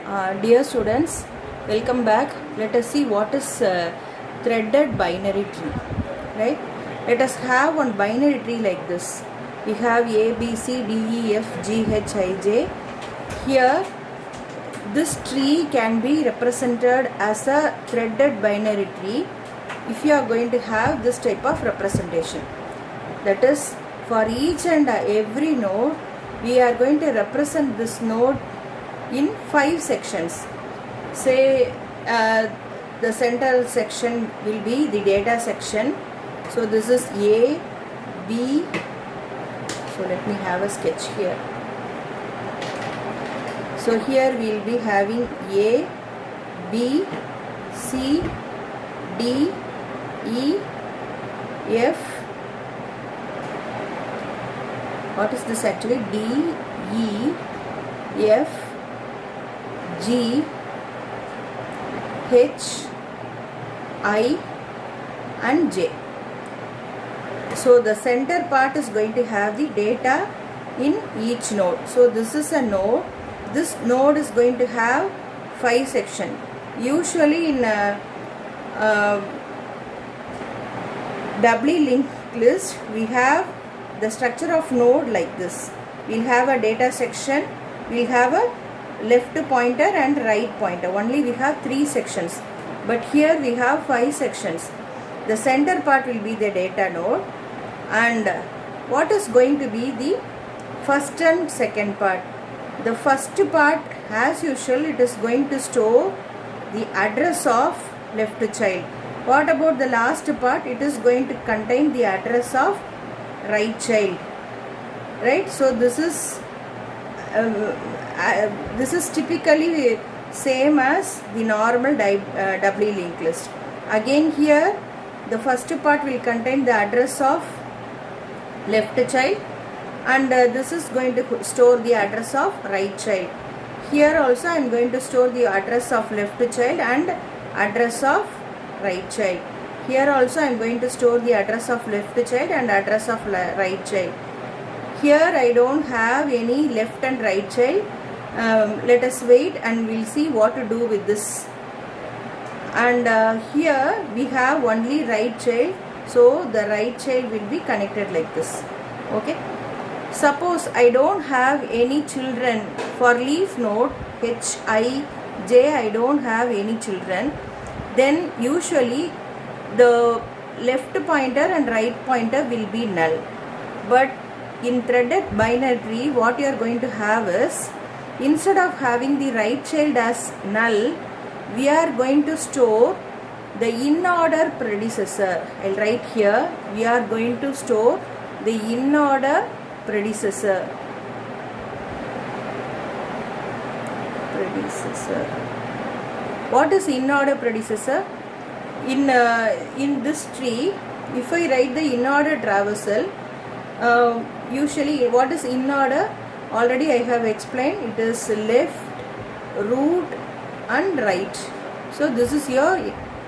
Dear students, welcome back. Let us see what is threaded binary tree, right? Let us have one binary tree like this. We have A, B, C, D, E, F, G, H, I, J. Here, this tree can be represented as a threaded binary tree if you are going to have this type of representation. That is, for each and every node, we are going to represent this node in 5 sections. Say the central section will be the data section. So this is A, B. So let me have a sketch here. So here we will be having A, B, C, D, E, F. What is this actually? D, E, F, G, H, I and J. So the center part is going to have the data in each node. So this is a node. This node is going to have 5 sections. Usually in doubly linked list, we have the structure of node like this. We'll have a data section, we'll have a left pointer and right pointer. Only we have 3 sections, but here we have 5 sections. The center part will be the data node, and what is going to be the first and second part? The first part, as usual, it is going to store the address of left child. What about the last part? It is going to contain the address of right child, right? So this is typically same as the normal doubly linked list. Again here the first part will contain the address of left child, and this is going to store the address of right child. Here also I am going to store the address of left child and address of right child. Here also I am going to store the address of left child and address of right child. Here I don't have any left and right child. Let us wait and we'll see what to do with this. And here we have only right child, so the right child will be connected like this. Okay. Suppose I don't have any children for leaf node H, I, J. I don't have any children. Then usually the left pointer and right pointer will be null. But in threaded binary tree, what you are going to have is, instead of having the right child as null, we are going to store the in-order predecessor. I'll write here, we are going to store the in-order predecessor. What is in-order predecessor? In this tree, if I write the in-order traversal, usually what is in-order? Already I have explained, it is left, root and right. So this is your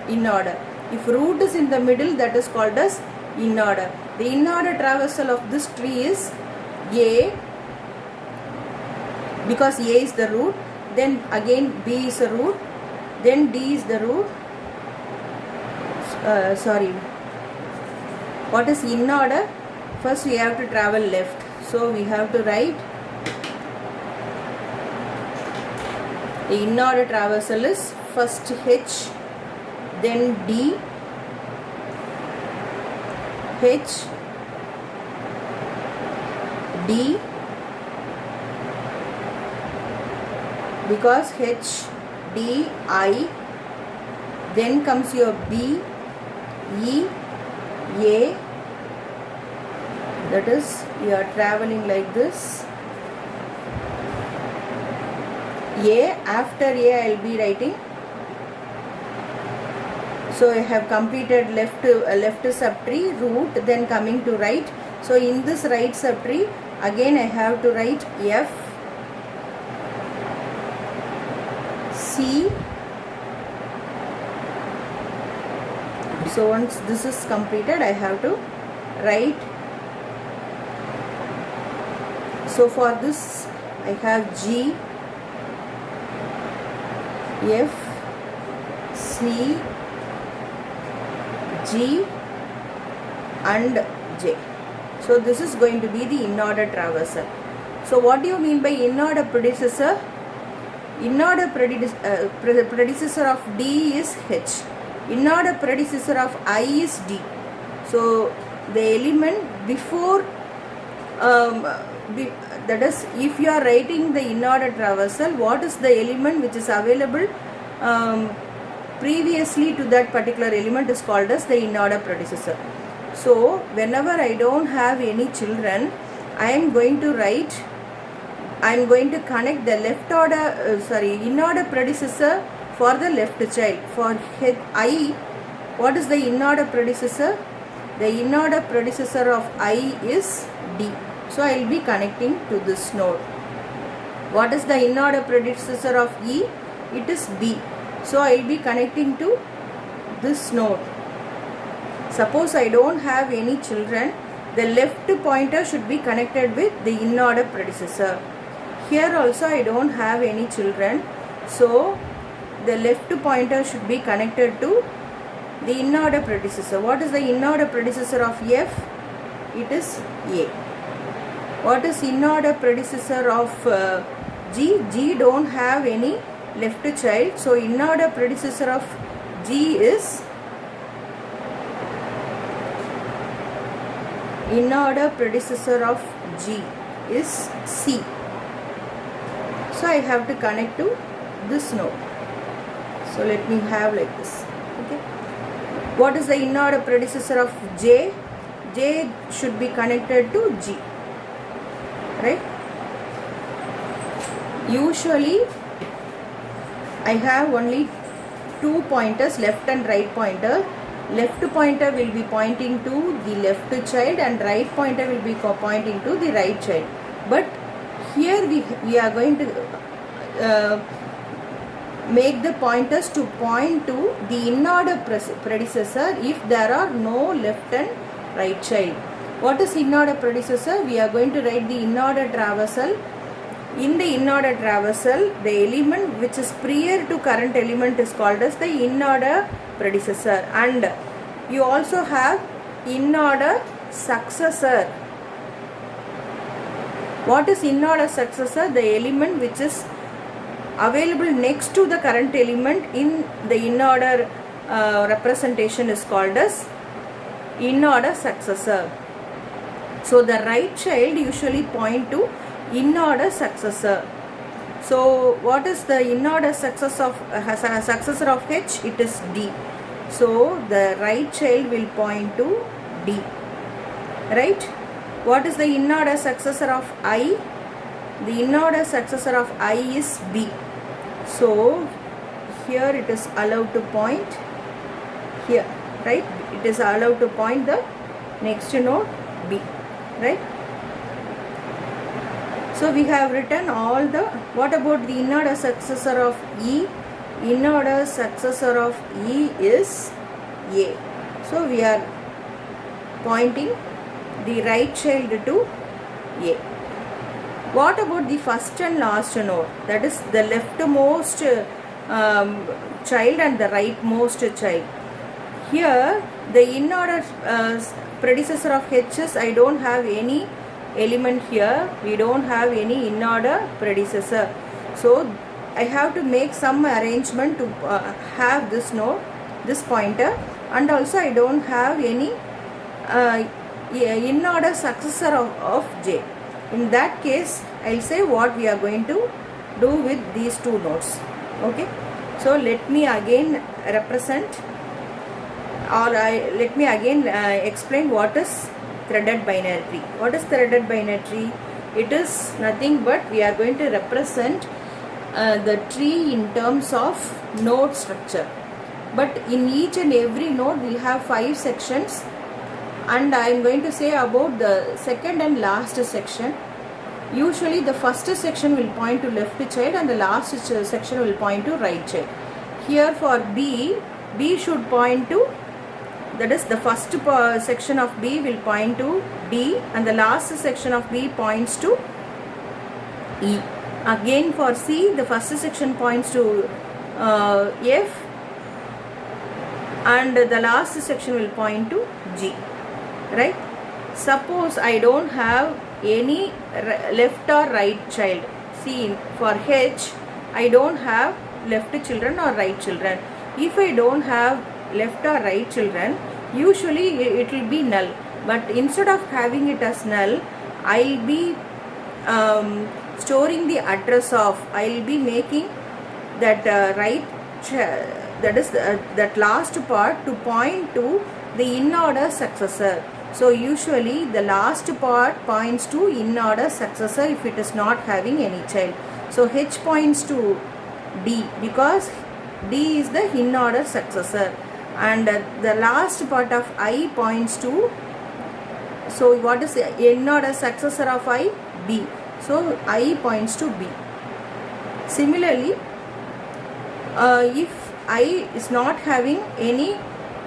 in-order. If root is in the middle, that is called as in-order. The in-order traversal of this tree is A, because A is the root, then again B is the root, then D is the root. What is in order? First we have to travel left, so we have to write the in order traversal is first H, then D, H, D, because H, D, I, then comes your B, E, A, that is you are traveling like this. A, after A I will be writing. So I have completed left subtree, root, then coming to right. So in this right subtree, again I have to write F, C. So once this is completed, I have to write. So for this I have G, F, C, G and J. So this is going to be the in-order traversal. So what do you mean by in-order predecessor? In-order predecessor of D is H. In-order predecessor of I is D. So the element before, that is, if you are writing the in-order traversal, what is the element which is available previously to that particular element is called as the in-order predecessor. So whenever I don't have any children, I am going to connect the in-order predecessor for the left child. For I, what is the in-order predecessor? The in-order predecessor of I is D. So I will be connecting to this node. What is the in-order predecessor of E? It is B. So I will be connecting to this node. Suppose I don't have any children, the left pointer should be connected with the in-order predecessor. Here also I don't have any children, so the left pointer should be connected to the in-order predecessor. What is the in-order predecessor of F? It is A. What is in-order predecessor of G? G don't have any left child, so in-order predecessor of G is in-order predecessor of G is C. So I have to connect to this node. So let me have like this. Okay. What is the in-order predecessor of J? J should be connected to G. Right? Usually I have only two pointers, left and right pointer. Left pointer will be pointing to the left child and right pointer will be pointing to the right child. But here we are going to make the pointers to point to the in-order predecessor if there are no left and right child. What is in-order predecessor? We are going to write the in-order traversal. In the in-order traversal, the element which is prior to current element is called as the in-order predecessor, and you also have in-order successor. What is in-order successor? The element which is available next to the current element in the in-order representation is called as in-order successor. So the right child usually point to in-order successor. So what is the in-order successor of H? It is D. So the right child will point to D. Right? What is the in-order successor of I? The in-order successor of I is B. So here it is allowed to point here. Right? It is allowed to point the next node B. Right? So we have written all the, what about the in-order successor of E? In-order successor of E is A. So we are pointing the right child to A. What about the first and last node? That is the leftmost child and the rightmost child. Here the in-order predecessor of H is, I don't have any element here. We don't have any in-order predecessor. So I have to make some arrangement to have this node, this pointer, and also I don't have any in-order successor of J. In that case, I'll say what we are going to do with these two nodes. Okay. So let me again represent, or let me again explain what is threaded binary tree. What is threaded binary tree? It is nothing but we are going to represent the tree in terms of node structure. But in each and every node we will have 5 sections, and I am going to say about the second and last section. Usually the first section will point to left child and the last section will point to right child. Here for B, B should point to, that is the first section of B will point to D and the last section of B points to E. Again for C, the first section points to F, and the last section will point to G, right? Suppose I don't have any left or right child. See, for H, I don't have left children or right children. If I don't have left or right children, usually it will be null. But instead of having it as null, I'll be storing the address of, I'll be making that that is that last part to point to the in-order successor. So usually the last part points to in-order successor if it is not having any child. So H points to D because D is the in-order successor, and the last part of I points to, so what is the in-order successor of I? B. So I points to B. Similarly, if I is not having any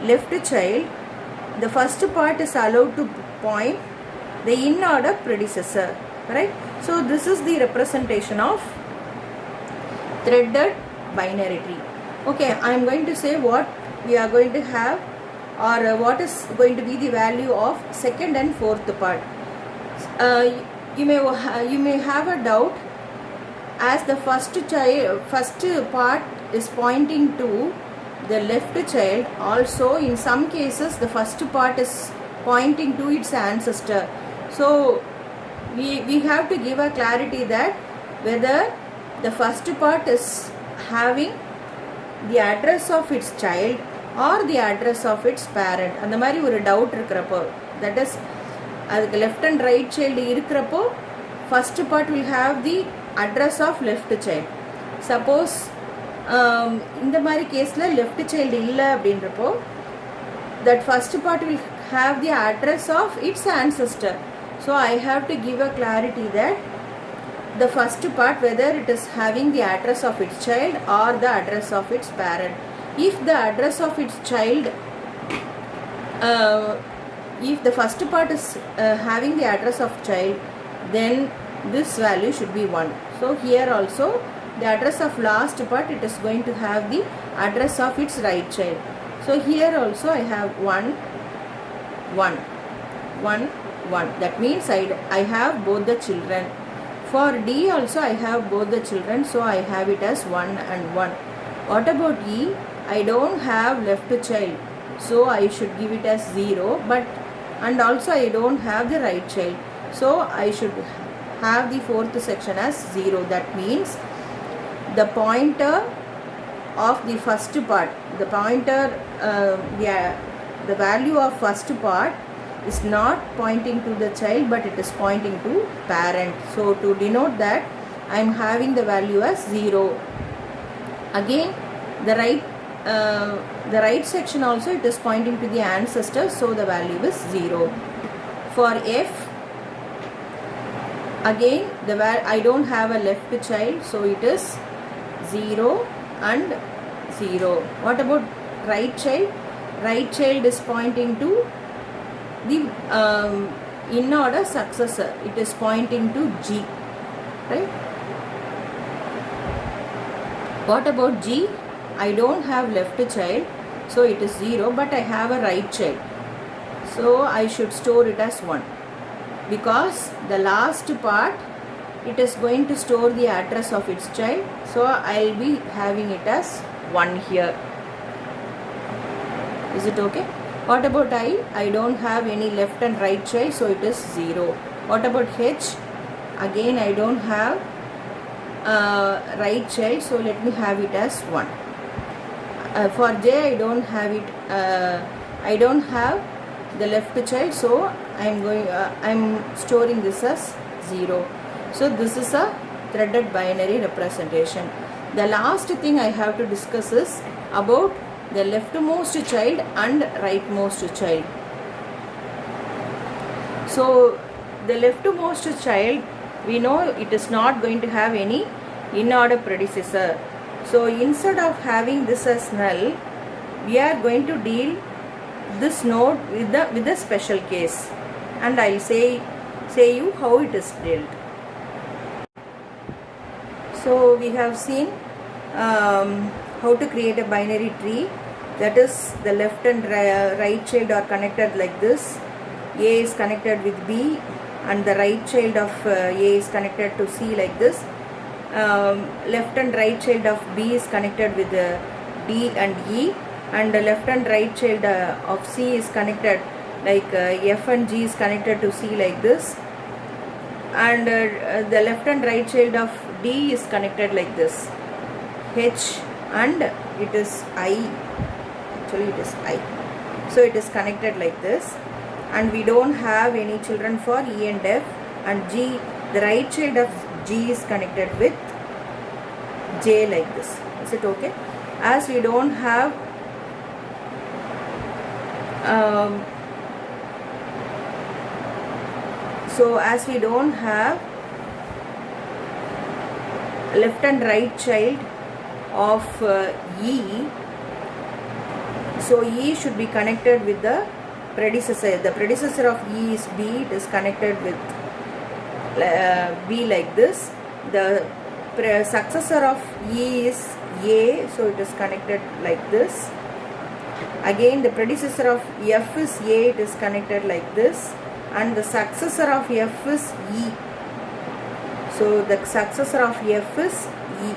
left child, the first part is allowed to point the in-order predecessor, right? So this is the representation of threaded binary tree. Okay, I am going to say what we are going to have, or what is going to be the value of second and fourth part. You may have a doubt, as the first part is pointing to the left child. Also, in some cases, the first part is pointing to its ancestor. So we have to give a clarity that whether the first part is having the address of its child or the address of its parent. அந்த மாதிரி ஒரு doubt இருக்கிறப்போ, that is அதுக்கு left and right child இருக்கிறப்போ first part will have the address of left child. Suppose இந்த மாதிரி கேஸில் left child இல்லை அப்படின்றப்போ, that first part will have the address of its ancestor. So I have to give a clarity that the first part, whether it is having the address of its child or the address of its parent. If the address of its child, if the first part is having the address of child, then this value should be 1. So here also the address of last part, it is going to have the address of its right child. So here also I have 1, 1, 1, 1. That means I have both the children. For D also I have both the children, so I have it as 1 and 1. What about E? I don't have left child, so I should give it as 0, but and also I don't have the right child, so I should have the fourth section as 0. That means the pointer of the first part, the pointer, the value of first part is not pointing to the child, but it is pointing to parent. So to denote that, I am having the value as 0. Again, the right section also, it is pointing to the ancestor, so the value is 0. For F, again I don't have a left child, so it is 0 and 0. What about right child? Right child is pointing to the in-order successor. It is pointing to G, right? What about G? I don't have left child, so it is 0, but I have a right child, so I should store it as 1, because the last part, it is going to store the address of its child, so I'll be having it as 1 here. Is it okay? What about I? I don't have any left and right child, so it is 0. What about H? Again I don't have right child, so let me have it as 1. For J, I don't have it. I don't have the left child, so I'm storing this as 0. So this is a threaded binary representation. The last thing I have to discuss is about the leftmost child and rightmost child. So the leftmost child, we know it is not going to have any in-order predecessor. So instead of having this as null, we are going to deal this node with the special case, and I'll say you how it is dealt. So we have seen how to create a binary tree. That is, the left and right child are connected like this. A is connected with B and the right child of A is connected to C like this. Left and right child of B is connected with D and E, and the left and right child of C is connected like F and G is connected to C like this, and the left and right child of D is connected like this, H, and it is I, actually it is I, so it is connected like this. And we don't have any children for E and F, and G, the right child of G is connected with J like this. Is it okay? As we don't have as we don't have left and right child of E, so E should be connected with the predecessor. The predecessor of E is B, it is connected with B like this. The successor of E is A, so it is connected like this. Again, the predecessor of F is A, it is connected like this, and the successor of F is E. So the successor of F is E.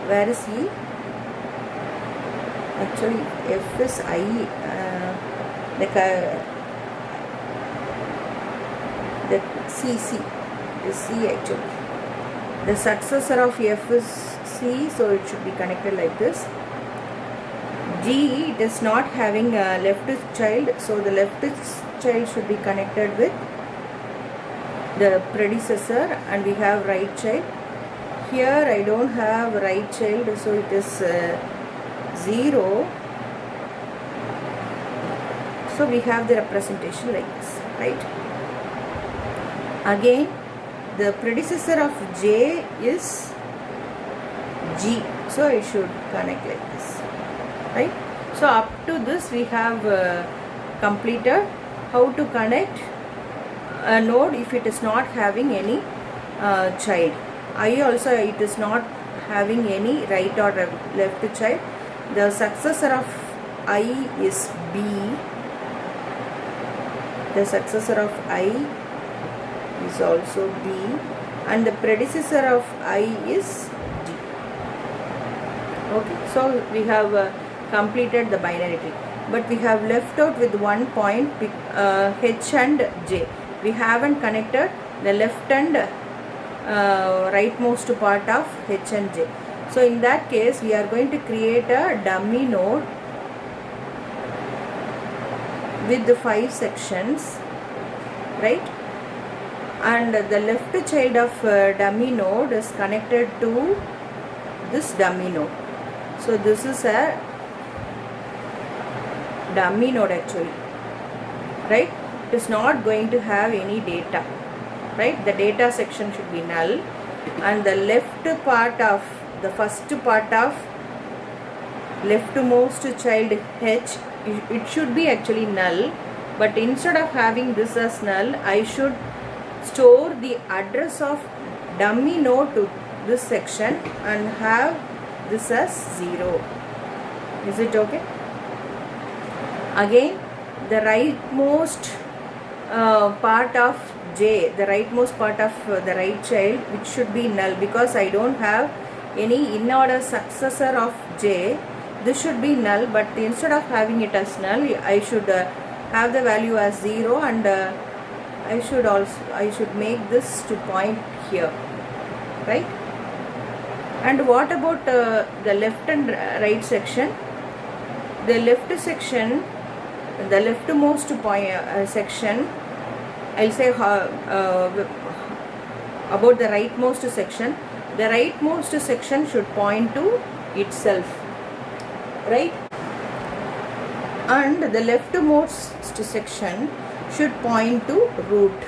Where is E? Actually, F is I. The C is C actually. The successor of F is C, so it should be connected like this. G, it is not having a left child, so the left child should be connected with the predecessor, and we have right child. Here I don't have right child, so it is 0. So we have the representation like this, right? Again, the predecessor of J is G, so I should connect like this, right? So up to this we have completed how to connect a node if it is not having any child. I also, it is not having any right or left child. The successor of I is B. The successor of I is also B, and the predecessor of I is D. Okay, so we have completed the binary tree, but we have left out with one point, H and J. We haven't connected the left and rightmost part of H and J. So in that case, we are going to create a dummy node with the 5 sections, right? And the left child of dummy node is connected to this dummy node. So this is a dummy node actually, right? It is not going to have any data, right? The data section should be null, and the left part of the first part of leftmost child H, it should be actually null, but instead of having this as null, I should store the address of dummy node to this section and have this as 0. Is it okay? Again, the rightmost part of J, the rightmost part of the right child, which should be null because I don't have any in-order successor of J. This should be null, but instead of having it as null, I should have the value as 0, and I should make this to point here, right? And what about the left and right section? The left section, the leftmost section, I'll say about the rightmost section. The rightmost section should point to itself, right? And the leftmost section should point to root.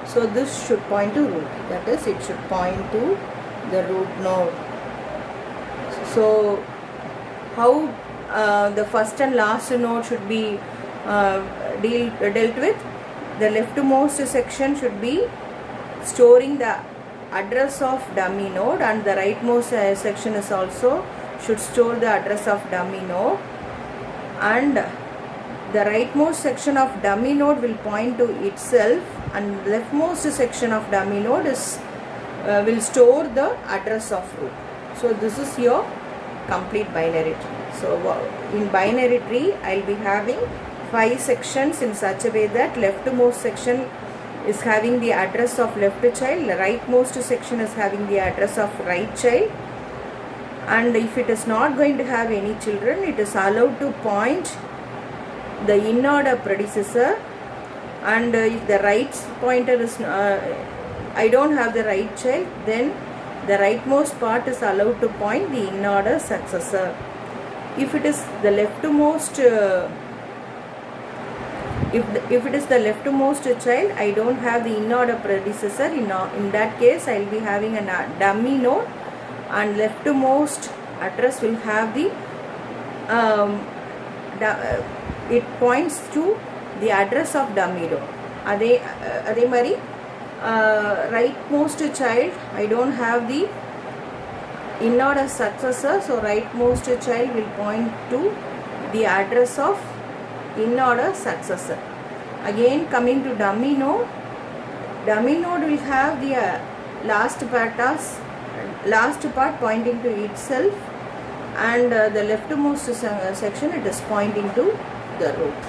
So this should point to root, that is, it should point to the root node. So how the first and last node should be dealt with? The leftmost section should be storing the address of dummy node, and the rightmost section is also should store the address of dummy node, and the rightmost section of dummy node will point to itself, and leftmost section of dummy node is will store the address of root. So this is your complete binary tree. So in binary tree, I will be having 5 sections in such a way that leftmost section is having the address of left child, the rightmost section is having the address of right child, and if it is not going to have any children, it is allowed to point the in order predecessor, and if the right pointer is I don't have the right child, then the rightmost part is allowed to point the in order successor. If it is the leftmost if it is the leftmost child, I don't have the in order predecessor. In that case, I will be having a dummy node, and leftmost address will have the it points to the address of dummy node. Adhe mari rightmost child, I don't have the in order successor, so rightmost child will point to the address of in order successor. Again, coming to dummy node will have the last part pointing to itself, and the leftmost section, it is pointing to the root.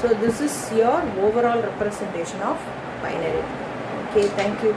So this is your overall representation of binary. Okay, thank you.